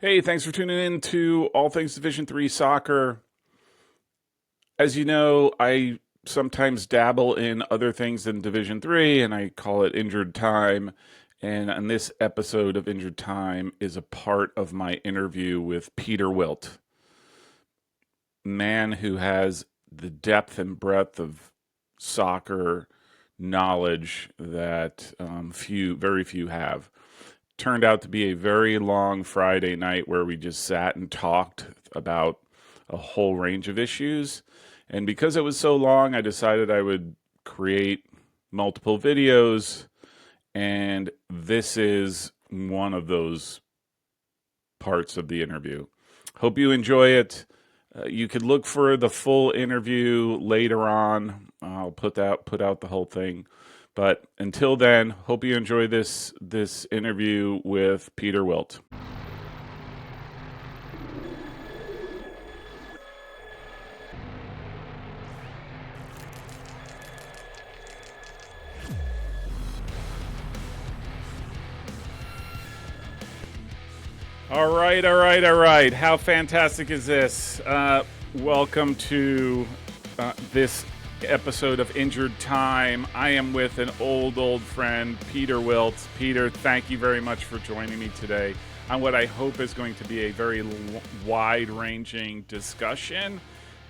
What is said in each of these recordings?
Hey, thanks for tuning in to All Things Division Three Soccer. As you know, I sometimes dabble in other things than Division Three, and I call it Injured Time. And on this episode of Injured Time is a part of my interview with Peter Wilt, man who has the depth and breadth of soccer knowledge that very few have. Turned out to be a very long Friday night where we just sat and talked about a whole range of issues. And because it was so long, I decided I would create multiple videos. And this is one of those parts of the interview. Hope you enjoy it. You could look for the full interview later on. I'll put out the whole thing. But until then, hope you enjoy this interview with Peter Wilt. All right. How fantastic is this? Welcome to this episode of Injured Time. I am with an old friend, Peter Wilt. Peter, thank you very much for joining me today on what I hope is going to be a very wide-ranging discussion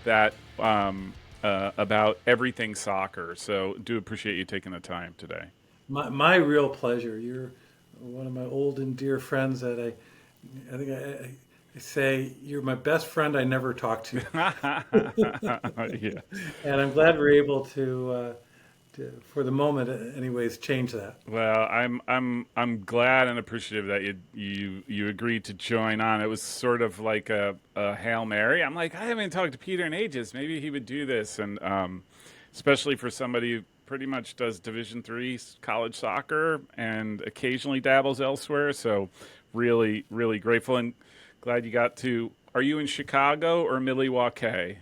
that about everything soccer. So, do appreciate you taking the time today. My real pleasure. You're one of my old and dear friends that I think I say you're my best friend I never talk to. Yeah. And I'm glad we're able for the moment, anyways, change that. Well, I'm glad and appreciative that you agreed to join on. It was sort of like a Hail Mary. I'm like, I haven't talked to Peter in ages. Maybe he would do this, and especially for somebody who pretty much does Division Three college soccer and occasionally dabbles elsewhere. So, really grateful and glad you got to. Are you in Chicago or Milwaukee?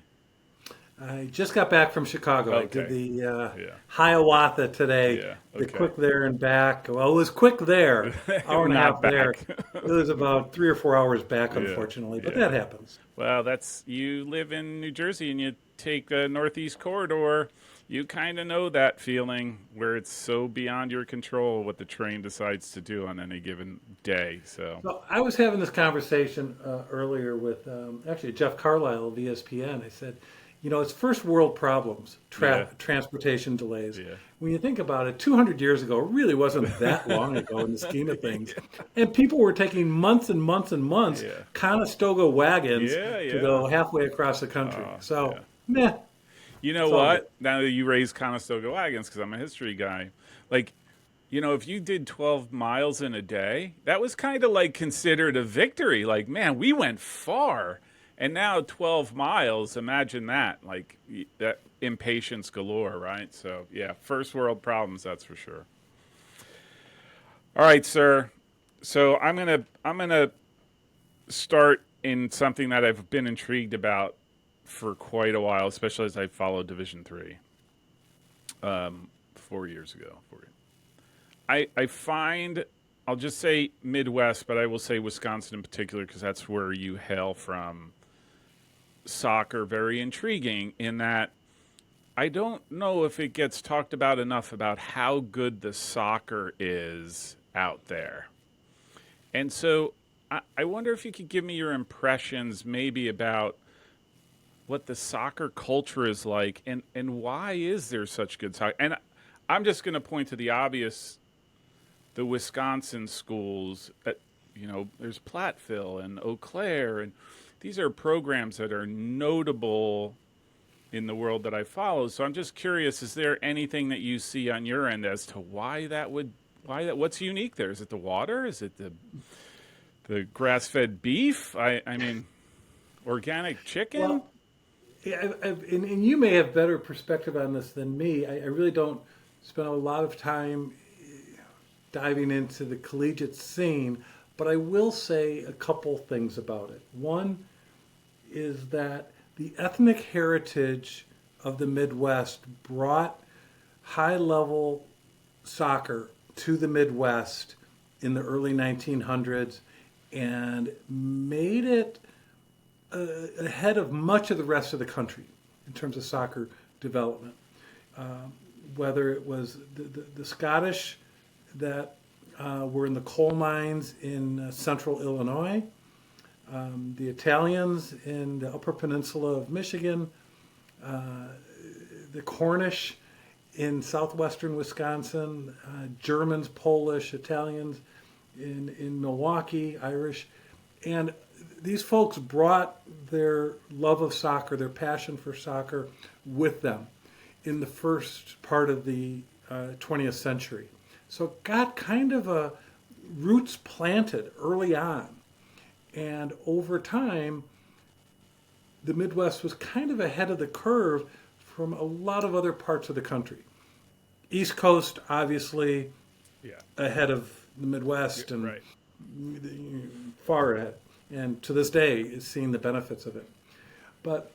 I just got back from Chicago. I did Okay. the Yeah. Hiawatha today, Yeah. the Okay. quick there and back. Well, it was quick there, hour and a Not half there. back. It was about 3 or 4 hours back, Yeah. unfortunately, but Yeah. that happens. Well, that's you live in New Jersey and you take the Northeast Corridor. You kind of know that feeling where it's so beyond your control what the train decides to do on any given day. So, So I was having this conversation earlier with actually Jeff Carlisle of ESPN. I said, it's first world problems, yeah, transportation delays. yeah, When you think about it, 200 years ago really wasn't that long ago in the scheme of things. And people were taking months and months and months, yeah, Conestoga wagons yeah, to yeah. go halfway across the country. So, Yeah. meh, You know it's all good. what? Now that you raise Conestoga wagons, because I'm a history guy, like, if you did 12 miles in a day, that was kind of like considered a victory. Like, man, we went far. And now 12 miles, imagine that. Like, that impatience galore, right? So, yeah, first world problems, that's for sure. All right, sir. So, I'm going to start in something that I've been intrigued about for quite a while, especially as I followed Division 3 4 years ago. I find, I'll just say Midwest, but I will say Wisconsin in particular because that's where you hail from, soccer very intriguing in that I don't know if it gets talked about enough about how good the soccer is out there. And so I wonder if you could give me your impressions maybe about what the soccer culture is like and why is there such good soccer. And I'm just going to point to the obvious, the Wisconsin schools. There's Platteville and Eau Claire, and these are programs that are notable in the world that I follow. So I'm just curious: is there anything that you see on your end as to what's unique there? Is it the water? Is it the grass-fed beef? I mean, organic chicken? Well, yeah, and you may have better perspective on this than me. I really don't spend a lot of time diving into the collegiate scene, but I will say a couple things about it. One is that the ethnic heritage of the Midwest brought high level soccer to the Midwest in the early 1900s and made it ahead of much of the rest of the country in terms of soccer development. Whether it was the Scottish that were in the coal mines in central Illinois, the Italians in the Upper Peninsula of Michigan, the Cornish in southwestern Wisconsin, Germans, Polish, Italians in Milwaukee, Irish. And these folks brought their love of soccer, their passion for soccer with them in the first part of the 20th century. So it got kind of a roots planted early on. And over time, the Midwest was kind of ahead of the curve from a lot of other parts of the country. East Coast, obviously, Yeah. ahead of the Midwest and Right. far ahead. And to this day, is seeing the benefits of it. But,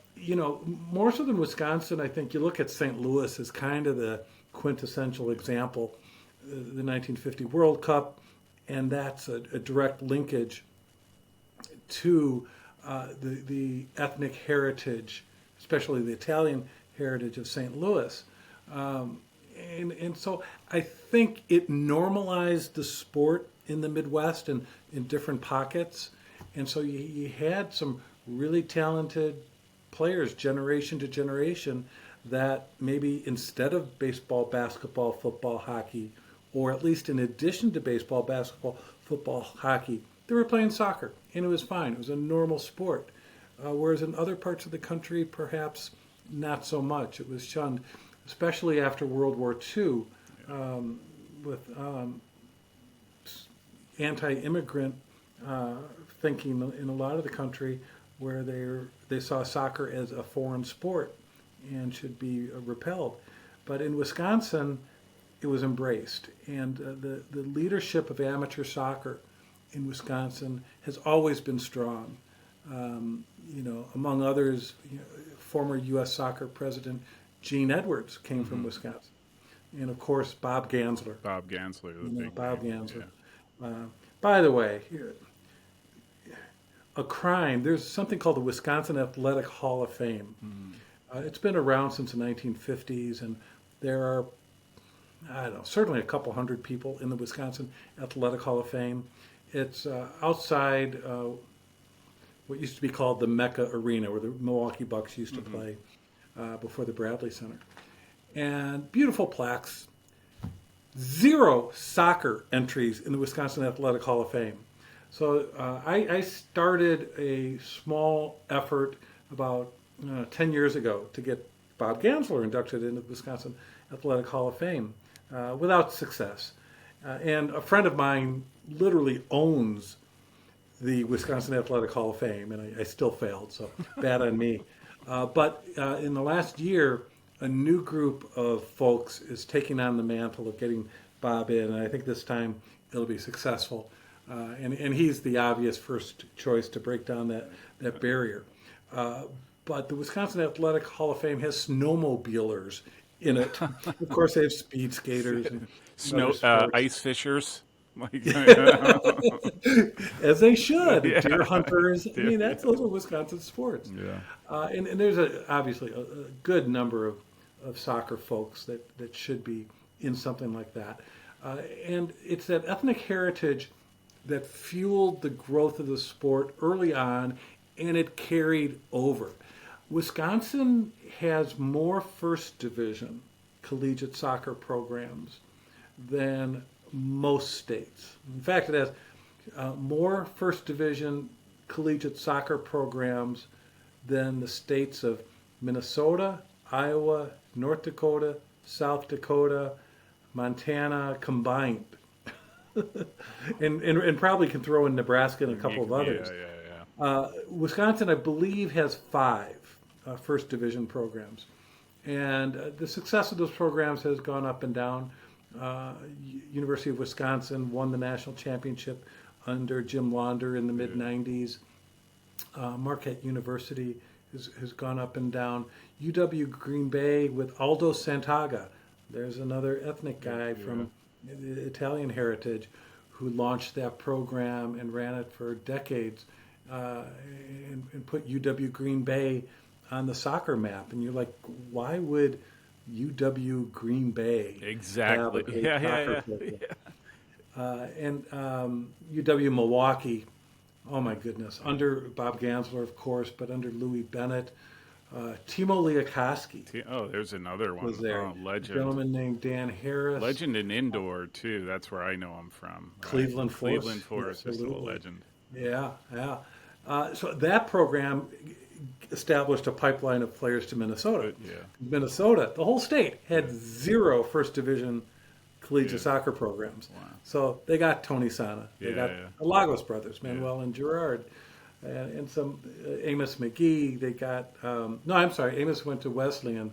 more so than Wisconsin, I think you look at St. Louis as kind of the quintessential example, the 1950 World Cup, and that's a direct linkage to the ethnic heritage, especially the Italian heritage of St. Louis. And so I think it normalized the sport in the Midwest and in different pockets. And so you had some really talented players, generation to generation, that maybe instead of baseball, basketball, football, hockey, or at least in addition to baseball, basketball, football, hockey, they were playing soccer, and it was fine. It was a normal sport. Whereas in other parts of the country, perhaps not so much. It was shunned, especially after World War II, with anti-immigrant thinking in a lot of the country, where they saw soccer as a foreign sport and should be repelled. But in Wisconsin, it was embraced, and the leadership of amateur soccer in Wisconsin has always been strong. Among others, former U.S. Soccer President Gene Edwards came from Wisconsin, and of course Bob Gansler. Bob Gansler, the big Bob name. Gansler. Yeah. By the way, a crime. There's something called the Wisconsin Athletic Hall of Fame. It's been around since the 1950s, and there are, I don't know, certainly a couple hundred people in the Wisconsin Athletic Hall of Fame. It's outside what used to be called the Mecca Arena, where the Milwaukee Bucks used to play before the Bradley Center. And beautiful plaques. 0 soccer entries in the Wisconsin Athletic Hall of Fame. So I started a small effort about 10 years ago to get Bob Gansler inducted into the Wisconsin Athletic Hall of Fame without success. And a friend of mine literally owns the Wisconsin Athletic Hall of Fame, and I still failed, so bad on me. But in the last year, a new group of folks is taking on the mantle of getting Bob in, and I think this time it'll be successful. And he's the obvious first choice to break down that barrier. But the Wisconsin Athletic Hall of Fame has snowmobilers in it. Of course, they have speed skaters and Snow other sports. ice fishers. Like, As they should. Yeah. Deer hunters. I mean, those are Wisconsin sports. yeah. And there's obviously a good number of soccer folks that should be in something like that. And it's that ethnic heritage that fueled the growth of the sport early on, and it carried over. Wisconsin has more first division collegiate soccer programs than most states. In fact, it has more first division collegiate soccer programs than the states of Minnesota, Iowa, North Dakota, South Dakota, Montana combined. and probably can throw in Nebraska and a couple of others. Yeah. Wisconsin, I believe, has 5 first division programs. And the success of those programs has gone up and down. University of Wisconsin won the national championship under Jim Launder in the mid-90s. Marquette University has gone up and down. UW Green Bay with Aldo Santaga. There's another ethnic guy from the Italian heritage who launched that program and ran it for decades, uh, and put UW Green Bay on the soccer map. And you're like, why would UW Green Bay have a Exactly. great Yeah, soccer yeah, program? yeah. And UW Milwaukee, oh my goodness, under Bob Gansler, of course, but under Louis Bennett. Timo Liakoski Oh, there's another was one. there. Oh, A legend. gentleman named Dan Harris, Legend in indoor too. That's where I know him from. Right. Cleveland Cleveland Force, Forest, just a absolutely. legend. Yeah, yeah. So that program established a pipeline of players to Minnesota. But yeah, Minnesota, the whole state, had zero first division collegiate yeah. soccer programs. Wow. So they got Tony Sana, they Yeah, got yeah, the Lagos brothers, yeah. Manuel and Gerard, and some Amos McGee. They got no, I'm sorry, Amos went to Wesleyan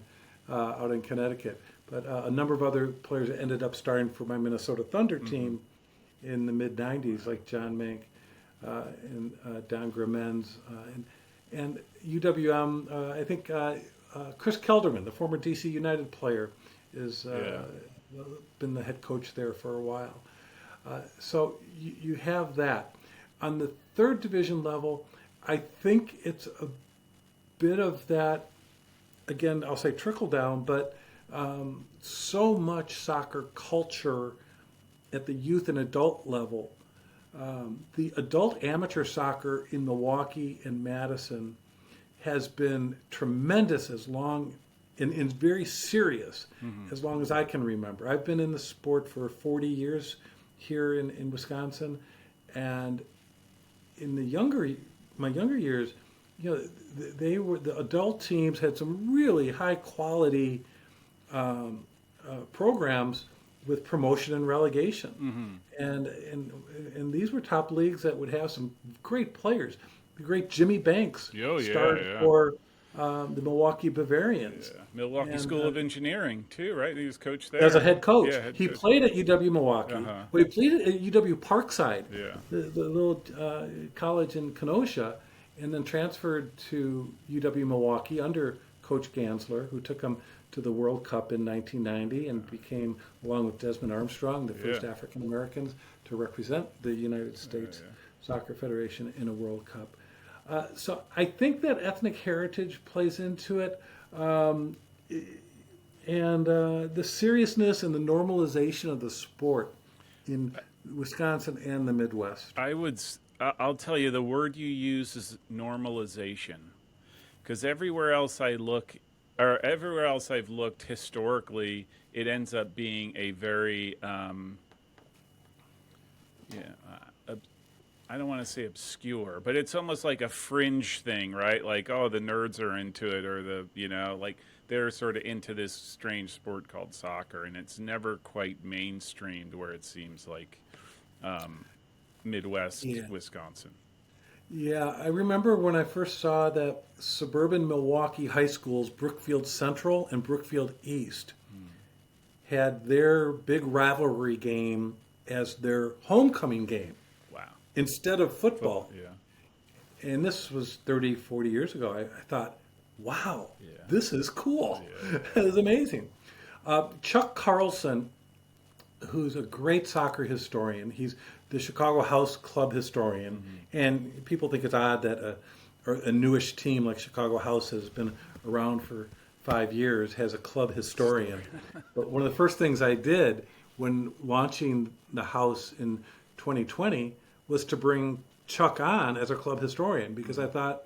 out in Connecticut, but a number of other players ended up starting for my Minnesota Thunder Mm-hmm. team in the mid '90s, like John Mank and Don Gramens, and UWM. I think Chris Kelderman, the former DC United player, is Yeah. been the head coach there for a while. So you have that. On the third division level, I think it's a bit of that, again, I'll say trickle down, but so much soccer culture at the youth and adult level. The adult amateur soccer in Milwaukee and Madison has been tremendous as long and very serious Mm-hmm. as long as I can remember. I've been in the sport for 40 years here in Wisconsin, and in my younger years, you know, the adult teams had some really high quality programs with promotion and relegation, Mm-hmm. and these were top leagues that would have some great players. The great Jimmy Banks Oh, yeah, started yeah. for the Milwaukee Bavarians, Yeah. Milwaukee and School of Engineering too, right? He was coach as a there. head coach. Yeah, head He coach. played at UW Milwaukee. Uh-huh. Well, he played at UW Parkside, Yeah. the little college in Kenosha, and then transferred to UW Milwaukee under Coach Gansler, who took him to the World Cup in 1990 and became, along with Desmond Armstrong, the first Yeah. African Americans to represent the United Yeah, States yeah. Soccer Federation in a World Cup. So I think that ethnic heritage plays into it. Um, and the seriousness and the normalization of the sport in Wisconsin and the Midwest. I'll tell you, the word you use is normalization, because everywhere else I look, or everywhere else I've looked historically, it ends up being a very yeah. I don't want to say obscure, but it's almost like a fringe thing, right? Like, oh, the nerds are into it, or like they're sort of into this strange sport called soccer, and it's never quite mainstreamed where it seems like Midwest Yeah. Wisconsin. Yeah, I remember when I first saw that suburban Milwaukee high schools, Brookfield Central and Brookfield East, had their big rivalry game as their homecoming game Wow. instead of football. Yeah. And this was 30, 40 years ago. I thought, wow, Yeah. this is cool. Yeah. It was amazing. Chuck Carlson, who's a great soccer historian, he's the Chicago House Club historian. And people think it's odd that a newish team like Chicago House has been around for 5 years has a club historian. But one of the first things I did when launching the house in 2020 was to bring Chuck on as a club historian, because I thought,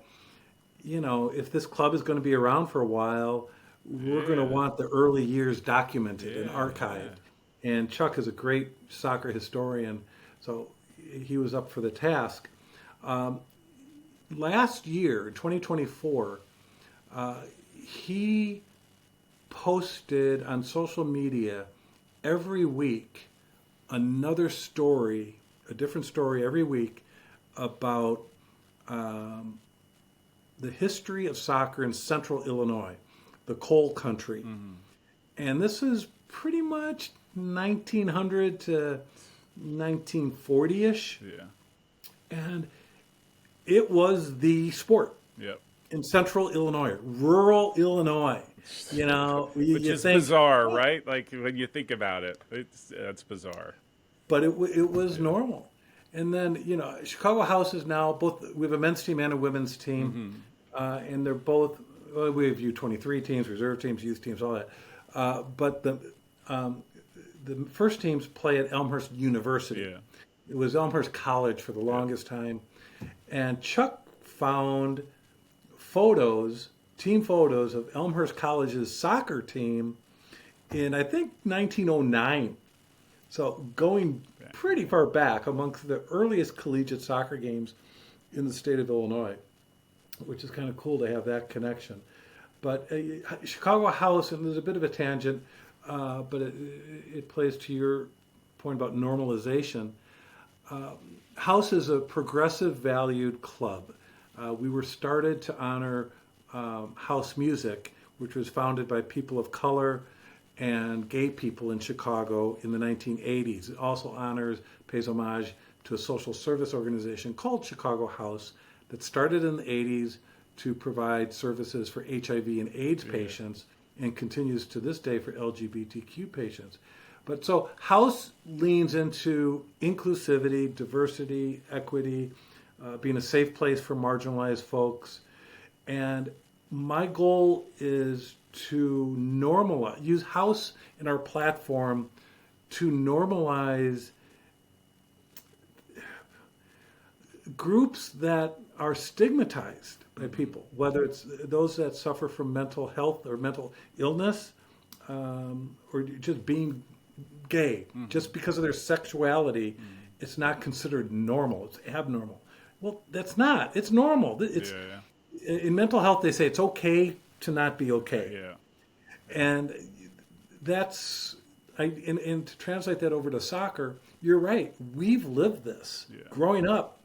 if this club is going to be around for a while, we're going to Yeah. want the early years documented and Yeah, archived. And Chuck is a great soccer historian, so he was up for the task. Last year, 2024, he posted on social media every week another story, a different story every week about the history of soccer in central Illinois, the coal country. And this is pretty much 1900 to 1940-ish. Yeah. And it was the sport Yep. in central Illinois, rural Illinois. You Which you is think, bizarre, right? Like when you think about it, that's bizarre. but it was normal. And then, Chicago House is now both, we have a men's team and a women's team, Mm-hmm. and they're both, well, we have U23 teams, reserve teams, youth teams, all that. But um, the first teams play at Elmhurst University. Yeah. It was Elmhurst College for the Yeah. longest time. And Chuck found photos, team photos of Elmhurst College's soccer team in, I think, 1909. So going Yeah. pretty far back, amongst the earliest collegiate soccer games in the state of Illinois, which is kind of cool to have that connection. But Chicago House, and there's a bit of a tangent, but it plays to your point about normalization. House is a progressive valued club. We were started to honor house music, which was founded by people of color and gay people in Chicago in the 1980s. It also honors, pays homage to a social service organization called Chicago House that started in the 80s to provide services for HIV and AIDS patients and continues to this day for LGBTQ patients. But so House leans into inclusivity, diversity, equity, being a safe place for marginalized folks. And my goal is to normalize, use House in our platform to normalize groups that are stigmatized by people, whether it's those that suffer from mental health or mental illness, or just being gay. Mm-hmm. Just because of their sexuality, Mm-hmm. it's not considered normal. It's abnormal. Well, that's not. It's normal. It's in mental health. They say it's okay to not be okay, Yeah. and that's. And to translate that over to soccer, you're right. We've lived this growing up.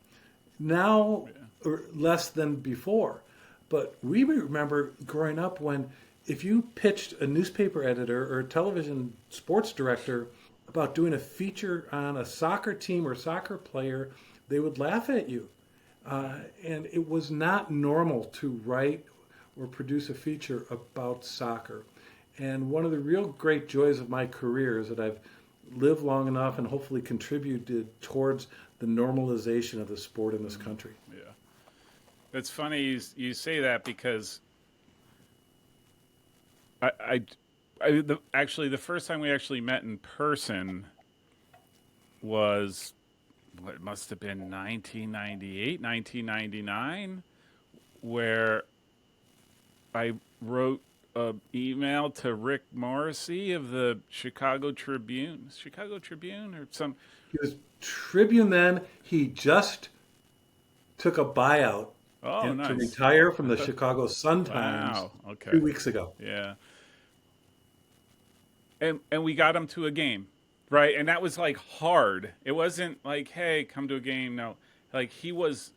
Now, or less than before, but we remember growing up when if you pitched a newspaper editor or a television sports director about doing a feature on a soccer team or soccer player, they would laugh at you. And it was not normal to write or produce a feature about soccer. And one of the real great joys of my career is that I've lived long enough and hopefully contributed towards the normalization of the sport in this country. Yeah. It's funny you say that because actually the first time we actually met in person was what must have been 1998, 1999, where I wrote an email to Rick Morrissey of the Chicago Tribune or some. He was Tribune then. He just took a buyout Oh, to nice. retire from the Chicago Sun-Times Wow. Okay. 2 weeks ago. Yeah. And we got him to a game, right? And that was like hard. It wasn't like, hey, come to a game. No, like he was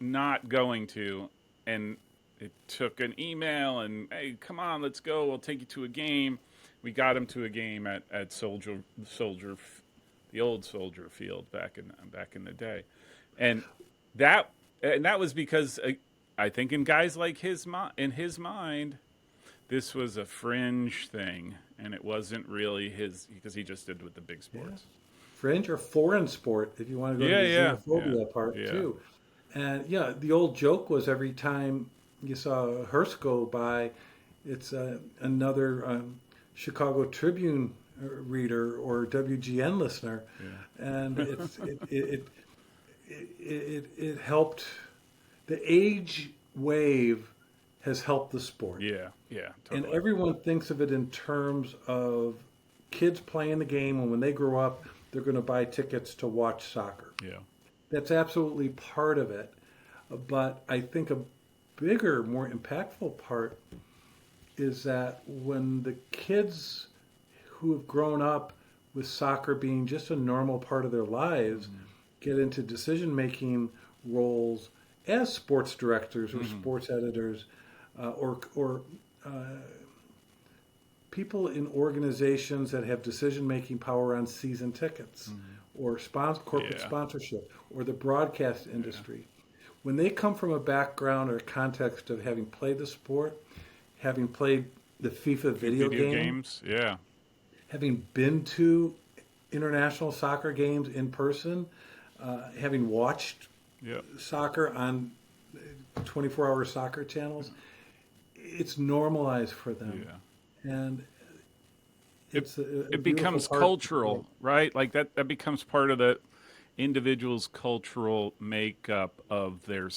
not going to, and it took an email and hey, come on, let's go. We'll take you to a game. We got him to a game at the old Soldier Field back in the day, and that was because I think in guys like in his mind, this was a fringe thing, and it wasn't really his because he just did with the big sports. Fringe or foreign sport, if you want to go to the xenophobia part too. And the old joke was every time you saw a hearse go by, it's another Chicago Tribune reader or WGN listener, and it helped. The age wave has helped the sport. Yeah, totally. And everyone thinks of it in terms of kids playing the game, and when they grow up, they're going to buy tickets to watch soccer. Yeah. That's absolutely part of it. But I think a bigger, more impactful part is that when the kids who have grown up with soccer being just a normal part of their lives get into decision-making roles as sports directors or sports editors, or people in organizations that have decision-making power on season tickets or corporate sponsorship or the broadcast industry. When they come from a background or a context of having played the sport, having played the FIFA video games, yeah, having been to international soccer games in person, having watched Yep. soccer on 24-hour soccer channels, it's normalized for them, Yeah. and It it's a it beautiful becomes part of the world. cultural, right? Like that becomes part of the individual's cultural makeup of their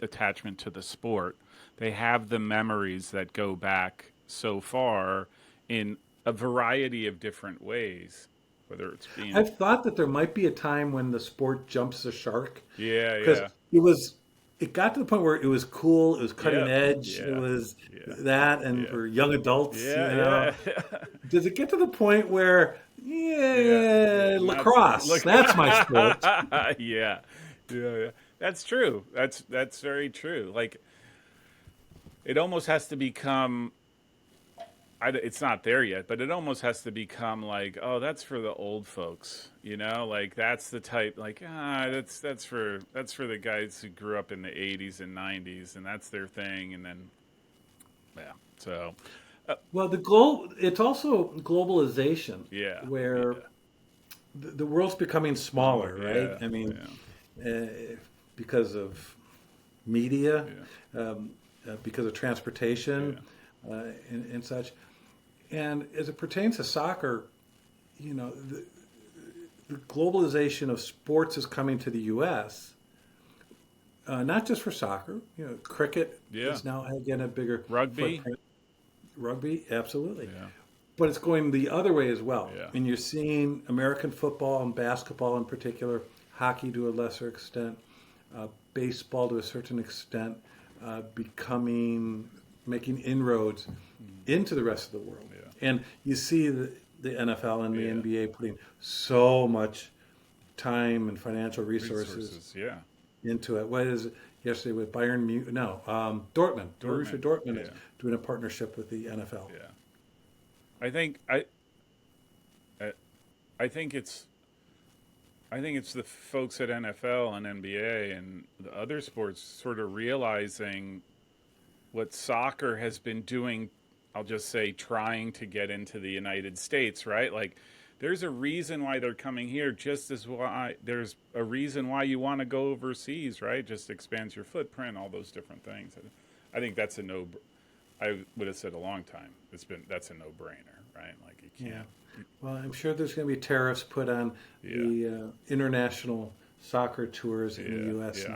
attachment to the sport. They have the memories that go back so far in a variety of different ways, whether it's being, I've thought that there might be a time when the sport jumps the shark yeah, because yeah, it got to the point where it was cool, it was cutting yeah, edge, it yeah, was yeah, that, and yeah, for young adults, yeah, yeah, does it get to the point where, yeah, yeah. yeah, Not lacrosse, look, that's my sport? yeah, yeah, yeah. That's true. That's very true. Like it almost has to become it's not there yet, but it almost has to become like, oh, that's for the old folks, like that's the type, like that's for the guys who grew up in the '80s and '90s, and that's their thing, and then yeah, so Well, it's also globalization yeah, where yeah, the world's becoming smaller, smaller, right? yeah, I mean, yeah, uh, because of media, yeah, um, because of transportation, yeah, and such. And as it pertains to soccer, you know, the globalization of sports is coming to the U.S. Not just for soccer. Cricket yeah. is now again a bigger Rugby, footprint. Rugby, absolutely. yeah, But it's going the other way as well. yeah, And you're seeing American football and basketball in particular, hockey to a lesser extent, baseball to a certain extent, making inroads into the rest of the world. yeah, And you see the NFL and the yeah. NBA putting so much time and financial resources Resources, yeah. into it. What is it? Yesterday with Bayern Munich? No, Dortmund. Borussia Dortmund, Dortmund is yeah, doing a partnership with the NFL. yeah. I think I, I think it's the folks at NFL and NBA and the other sports sort of realizing what soccer has been doing. I'll just say trying to get into the United States, right? Like there's a reason why they're coming here, just as why there's a reason why you want to go overseas, right? Just expands your footprint, all those different things. I think that's a no. I would have said a long time. That's a no-brainer, right? Like you Yeah. can't. Well, I'm sure there's going to be tariffs put on Yeah, the international soccer tours in the yeah, U.S. yeah.